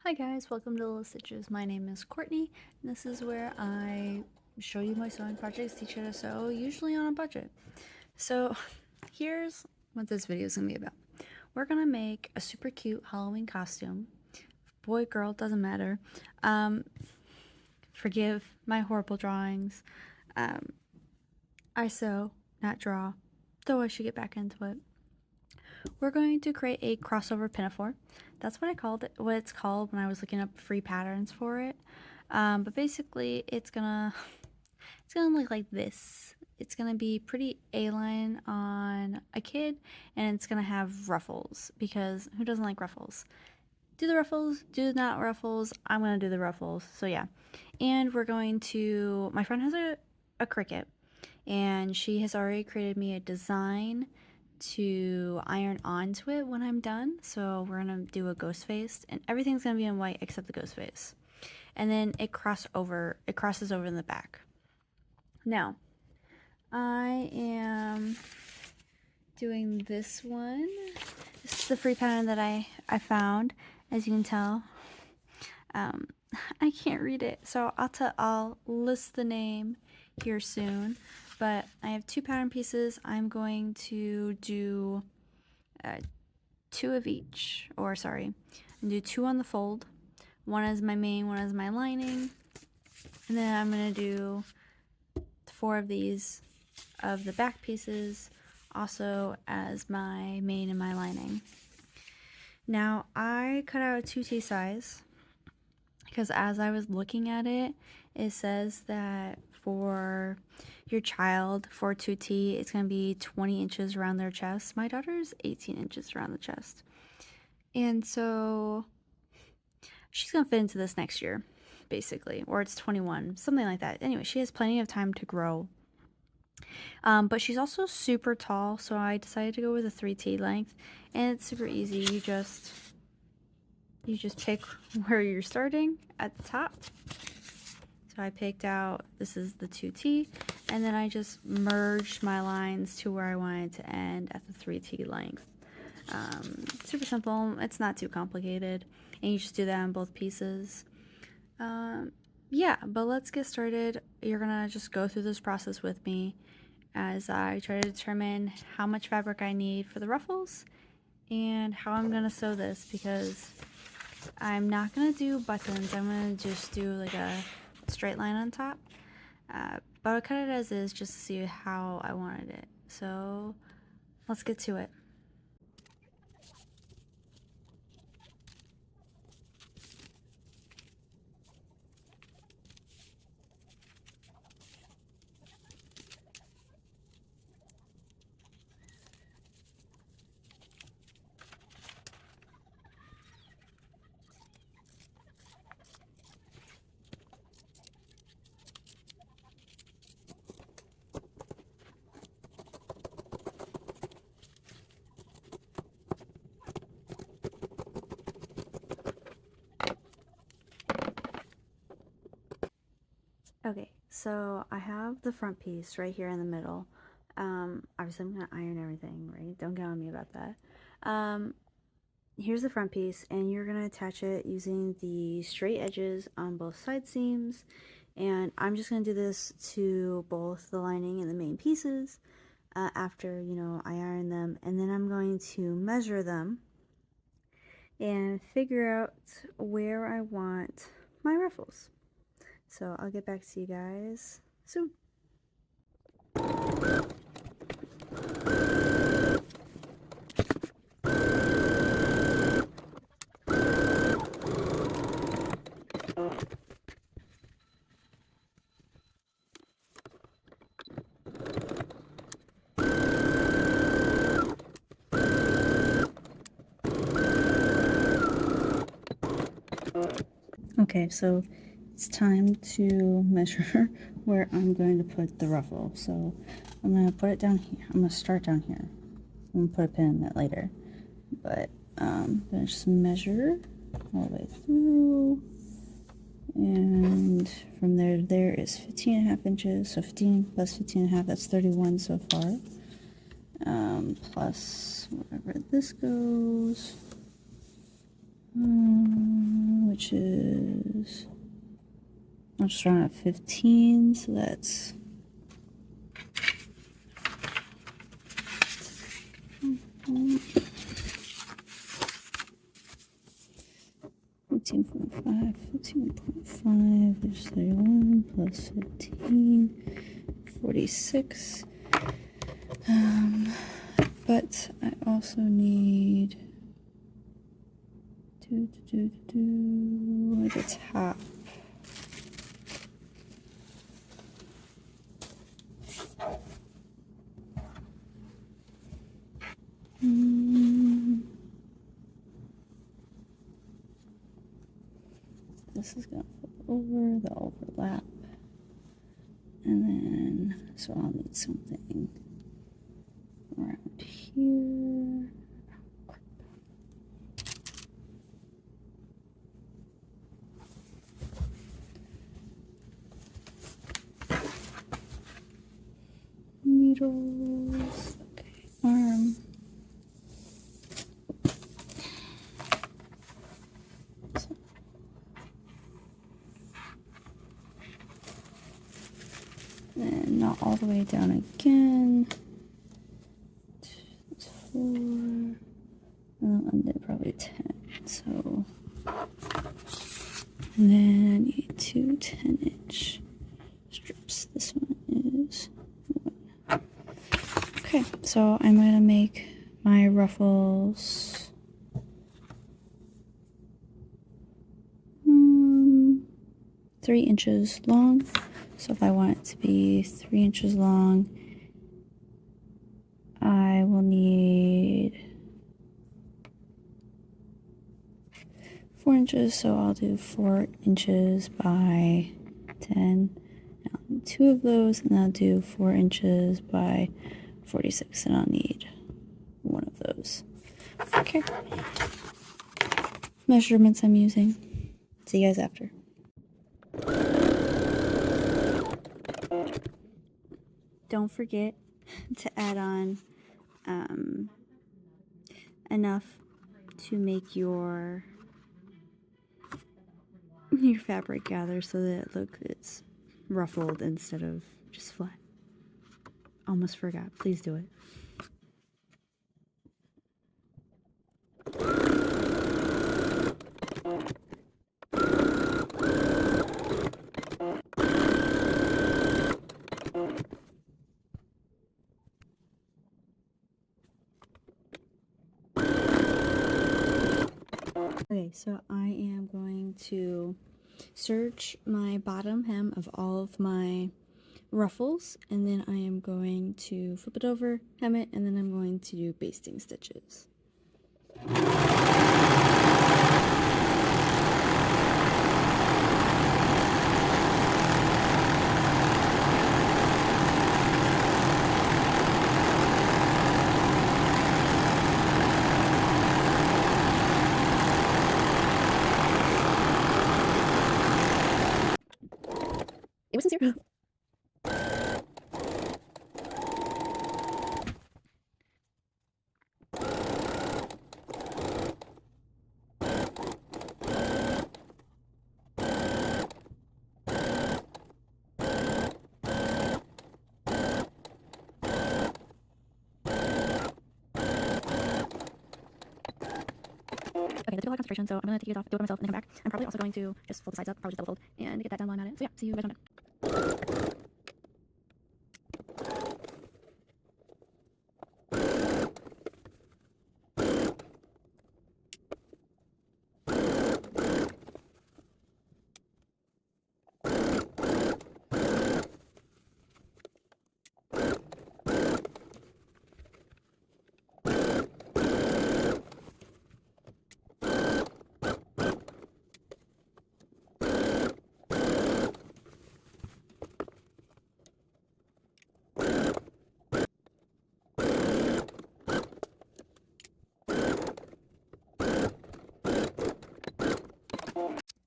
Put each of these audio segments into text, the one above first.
Hi guys, welcome to Little Stitches. My name is Courtney, and this is where I show you my sewing projects, teach you how to sew, usually on a budget. So here's what this video is going to be about. We're going to make a super cute Halloween costume. Boy, girl, doesn't matter. Forgive my horrible drawings. I sew, not draw, though I should get back into it. We're going to create a crossover pinafore. That's what it's called when I was looking up free patterns for it. But basically it's gonna look like this. It's gonna be pretty A-line on a kid, and it's gonna have ruffles, because who doesn't like ruffles? Do the ruffles, do not ruffles. I'm gonna do the ruffles. So yeah. And we're going to, my friend has a Cricut, and she has already created me a design to iron onto it when I'm done. So we're gonna do a ghost face, and everything's gonna be in white except the ghost face. And then it crosses over in the back. Now, I am doing this one. This is the free pattern that I found, as you can tell. I can't read it, so I'll list the name here soon. But I have two pattern pieces. I'm going to do two of each, or sorry, do two on the fold. One is my main, one is my lining, and then I'm gonna do 4 of these of the back pieces also as my main and my lining. Now I cut out a 2T size because as I was looking at it, it says that for your child, for 2T, it's going to be 20 inches around their chest. My daughter's 18 inches around the chest. And so she's going to fit into this next year, basically. Or it's 21, something like that. Anyway, she has plenty of time to grow. But she's also super tall, so I decided to go with a 3T length. And it's super easy. You just pick where you're starting at the top. So I picked out, this is the 2T, and then I just merged my lines to where I wanted to end at the 3T length. Super simple, it's not too complicated, and you just do that on both pieces. Yeah, but let's get started. You're gonna just go through this process with me as I try to determine how much fabric I need for the ruffles and how I'm gonna sew this, because I'm not gonna do buttons. I'm gonna just do like a straight line on top, but I'll cut it as is just to see how I wanted it. So let's get to it. Okay, so I have the front piece right here in the middle. Obviously I'm gonna iron everything, right? Don't get on me about that. Here's the front piece, and you're gonna attach it using the straight edges on both side seams. And I'm just gonna do this to both the lining and the main pieces after, I iron them. And then I'm going to measure them and figure out where I want my ruffles. So I'll get back to you guys soon. Okay, so it's time to measure where I'm going to put the ruffle. So I'm going to put it down here. I'm going to start down here. I'm going to put a pin in that later. But I'm going to just measure all the way through. And from there to there is 15.5 inches. So 15 plus 15.5, that's 31 so far. Plus wherever this goes. which is, I'll just round up 15, so that's 15.5 is 31 plus 15, 46. But I also need the top. This is going to flip over the overlap. And then, so I'll need something around here. Needles. Okay, arm. And not all the way down again. It's 4. And then probably 10. So, and then I need 2 10-inch strips. This one is 1. Okay, so I'm gonna make my ruffles 3 inches long. So if I want it to be 3 inches long, I will need 4 inches. So I'll do 4 inches by 10. I'll need 2 of those, and I'll do 4 inches by 46, and I'll need 1 of those. Okay. Measurements I'm using. See you guys after. Don't forget to add on enough to make your fabric gather so that it's ruffled instead of just flat. Almost forgot. Please do it. Okay, so I am going to serge my bottom hem of all of my ruffles, and then I am going to flip it over, hem it, and then I'm going to do basting stitches. It was sincere. Okay, that took a lot of concentration, so I'm going to take it off, do it by myself, and then come back. I'm probably also going to just fold the sides up, probably just double fold, and get that done while I'm at it. So yeah, see you guys when I'm done.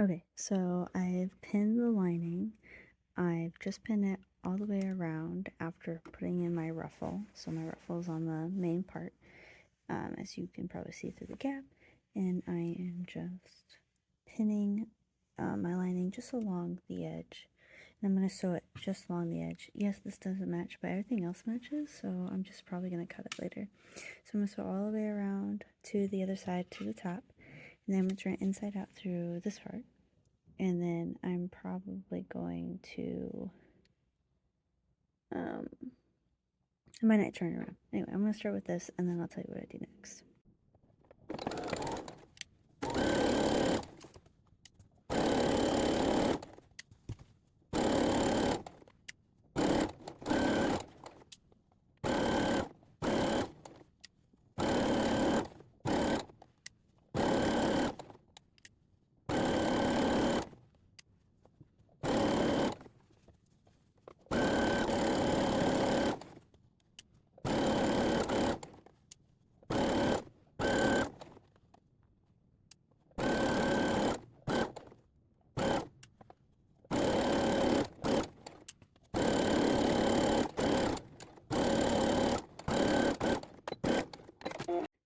Okay, so I've pinned the lining. I've just pinned it all the way around after putting in my ruffle. So my ruffle is on the main part, as you can probably see through the gap. And I am just pinning my lining just along the edge. And I'm going to sew it just along the edge. Yes, this doesn't match, but everything else matches, so I'm just probably going to cut it later. So I'm going to sew all the way around to the other side to the top, and then I'm going to turn it inside out through this part. And then I'm probably going to, I might not turn it around. Anyway, I'm going to start with this, and then I'll tell you what I do next.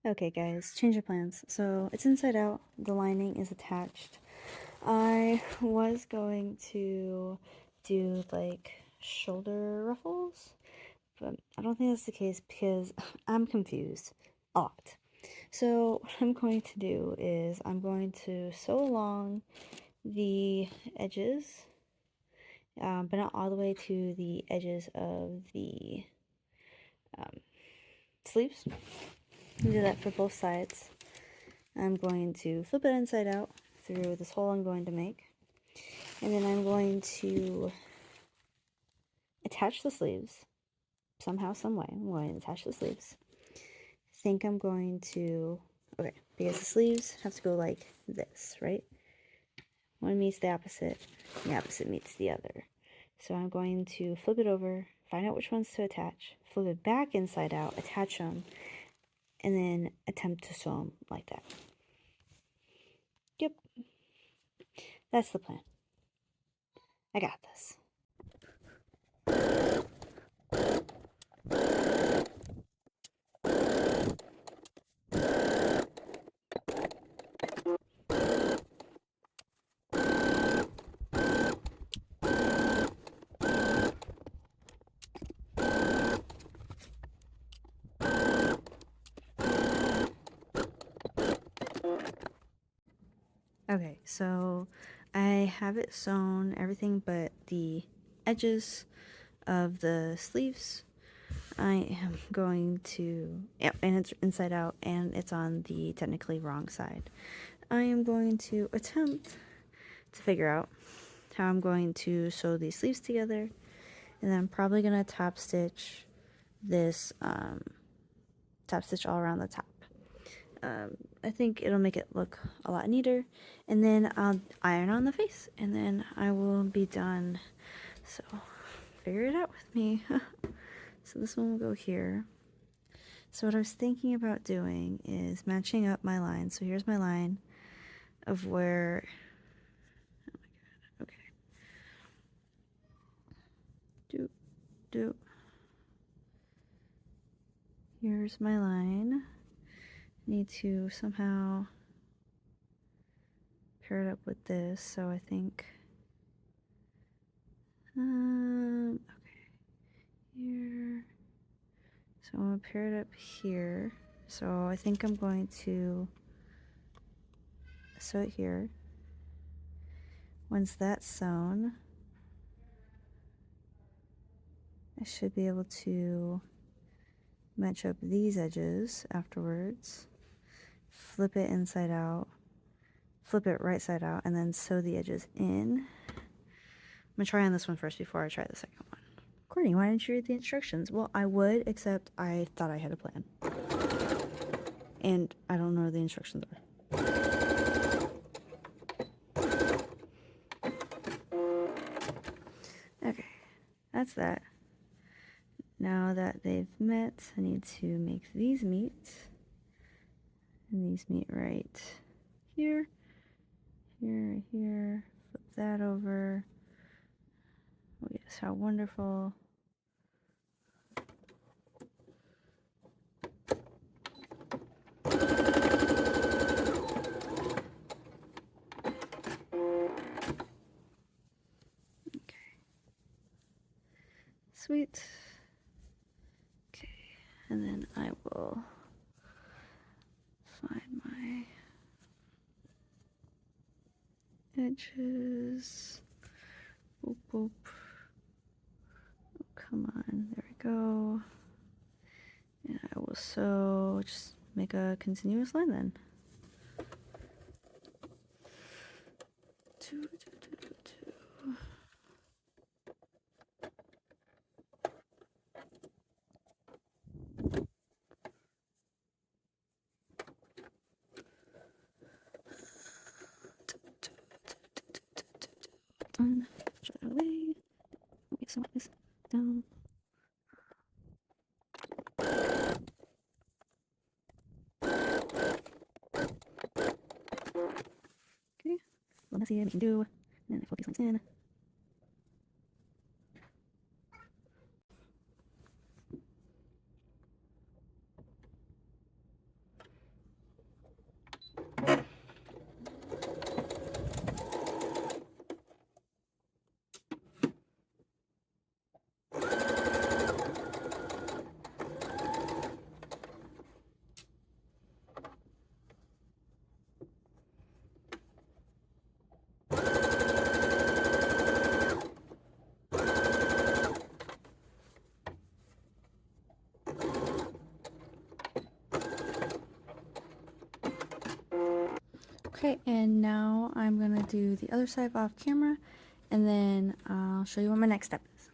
Okay guys, change of plans. So it's inside out, the lining is attached. I was going to do like shoulder ruffles, but I don't think that's the case because I'm confused a lot. So what I'm going to do is I'm going to sew along the edges, but not all the way to the edges of the sleeves. Do that for both sides. I'm going to flip it inside out through this hole I'm going to make, and then I'm going to attach the sleeves somehow, some way. I'm going to attach the sleeves. I think I'm going to, okay, because the sleeves have to go like this, right? One meets the opposite meets the other. So I'm going to flip it over, find out which ones to attach, flip it back inside out, attach them, and then attempt to sew them like that. Yep. That's the plan. I got this. Okay, so I have it sewn, everything but the edges of the sleeves. I am going to, yep, and it's inside out and it's on the technically wrong side. I am going to attempt to figure out how I'm going to sew these sleeves together, and then I'm probably going to top stitch this, top stitch all around the top. I think it'll make it look a lot neater, and then I'll iron on the face, and then I will be done. So figure it out with me. So this one will go here. So what I was thinking about doing is matching up my line. So here's my line of where, oh my god, okay. Here's my line. Need to somehow pair it up with this, so I think, okay, here. So I'm gonna pair it up here. So I think I'm going to sew it here. Once that's sewn, I should be able to match up these edges afterwards, flip it inside out, flip it right side out, and then sew the edges in. I'm gonna try on this one first before I try the second one. Courtney, why didn't you read the instructions? Well, I would, except I thought I had a plan. And I don't know what the instructions are. Okay, that's that. Now that they've met, I need to make these meet. And these meet right here, here, here. Flip that over. Oh yes, how wonderful. Sweet. Okay, and then I will find my edges. Boop, boop. Oh, come on, there we go. And I will just make a continuous line then. Two. Shut that away. Okay, so this down. Okay, well, let's see what we can do. And then I fold these lines in. Okay, and now I'm gonna do the other side off camera, and then I'll show you what my next step is.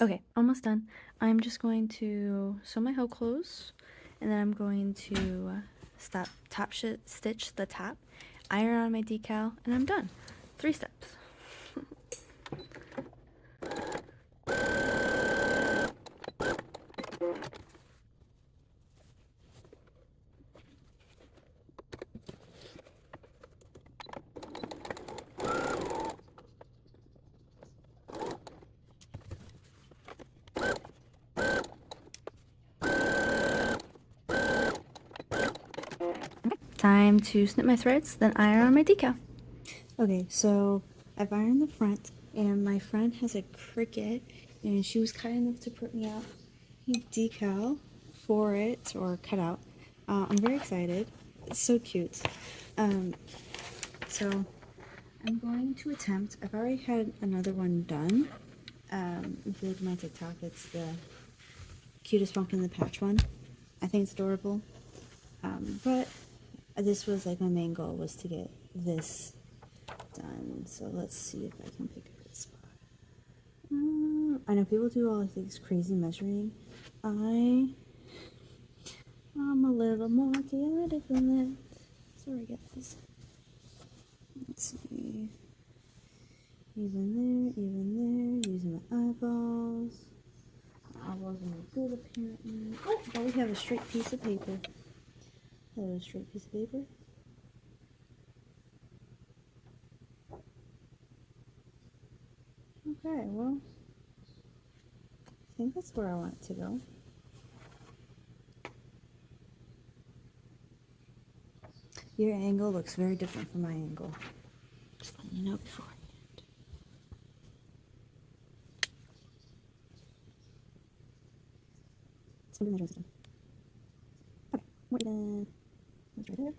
Okay, almost done. I'm just going to sew my hoe close, and then I'm going to stitch the top, iron on my decal, and I'm done. 3 steps. Time to snip my threads, then iron on my decal. Okay, so I've ironed the front, and my friend has a Cricut, and she was kind enough to print me out a decal for it, or cut out. I'm very excited. It's so cute. So I'm going to attempt. I've already had another one done. If you look at my TikTok, it's the cutest pumpkin in the patch one. I think it's adorable. But this was like my main goal, was to get this done. So let's see if I can pick a good spot. I know people do all of these crazy measuring. I'm a little more chaotic than that. Sorry guys. Let's see. Even there, using my eyeballs. My eyeballs are good apparently. Oh, but we have a straight piece of paper. Hello, straight piece of paper. Okay, well, I think that's where I want it to go. Your angle looks very different from my angle. Just letting you know beforehand. It's going to be measuring system. Okay, we're done. That's right there.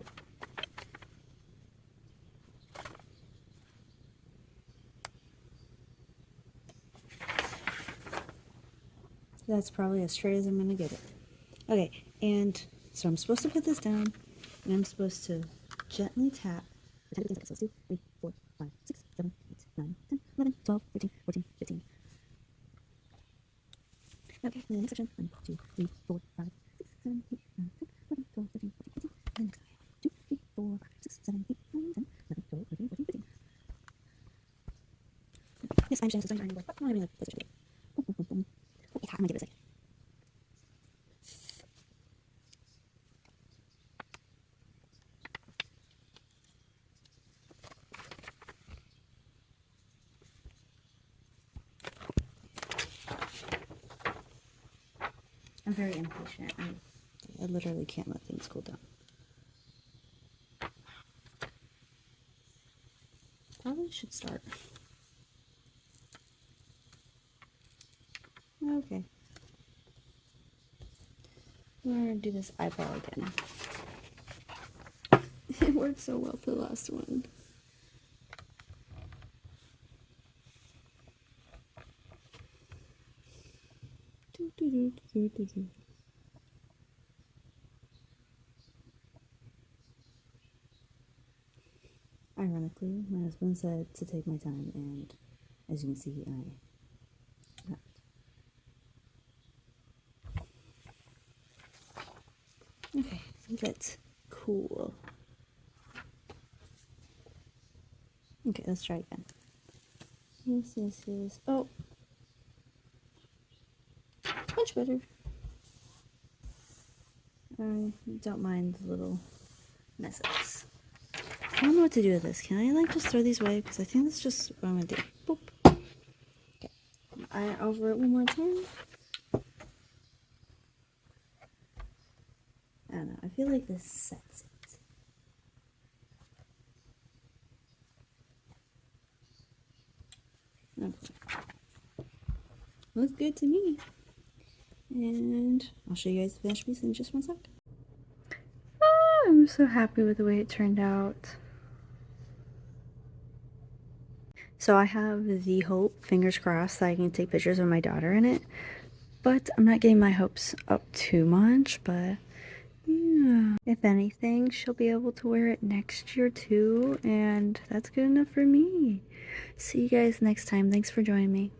That's probably as straight as I'm going to get it. Okay, and so I'm supposed to put this down, and I'm supposed to gently tap. So let's do 3, 4, 5, 6, 7, 8, 9, 10, 11, 12, 13, 14, 15. Okay, and the next section. 1, 2, 3, 4, 5, 6, 7, 8, 9, 10, 11, 12, 13, 14, 15. And the next side. 2, 3, 4, 5, 6, 7, 8, 9, 10, 11, 12, 13, 14, 15. Yes, I understand this is starting to but I'm having a place to do. Boom, boom, boom, boom. Oh, it's hot. I'm going to give it a second. I'm very impatient. I literally can't let things cool down. Probably should start. Okay. We're gonna do this eyeball again. It worked so well for the last one. Ironically, my husband said to take my time, and as you can see, I got. Okay, that's cool. Okay, let's try again. Yes. Oh, much better. I don't mind the little messes. I don't know what to do with this. Can I like just throw these away? Because I think that's just what I'm gonna do. Boop. Okay. Iron over it one more time. I don't know. I feel like this sets it. Okay. Looks good to me. And I'll show you guys the finished piece in just one sec. Oh, I'm so happy with the way it turned out. So I have the hope, fingers crossed, that I can take pictures of my daughter in it. But I'm not getting my hopes up too much, but yeah. If anything, she'll be able to wear it next year too, and that's good enough for me. See you guys next time. Thanks for joining me.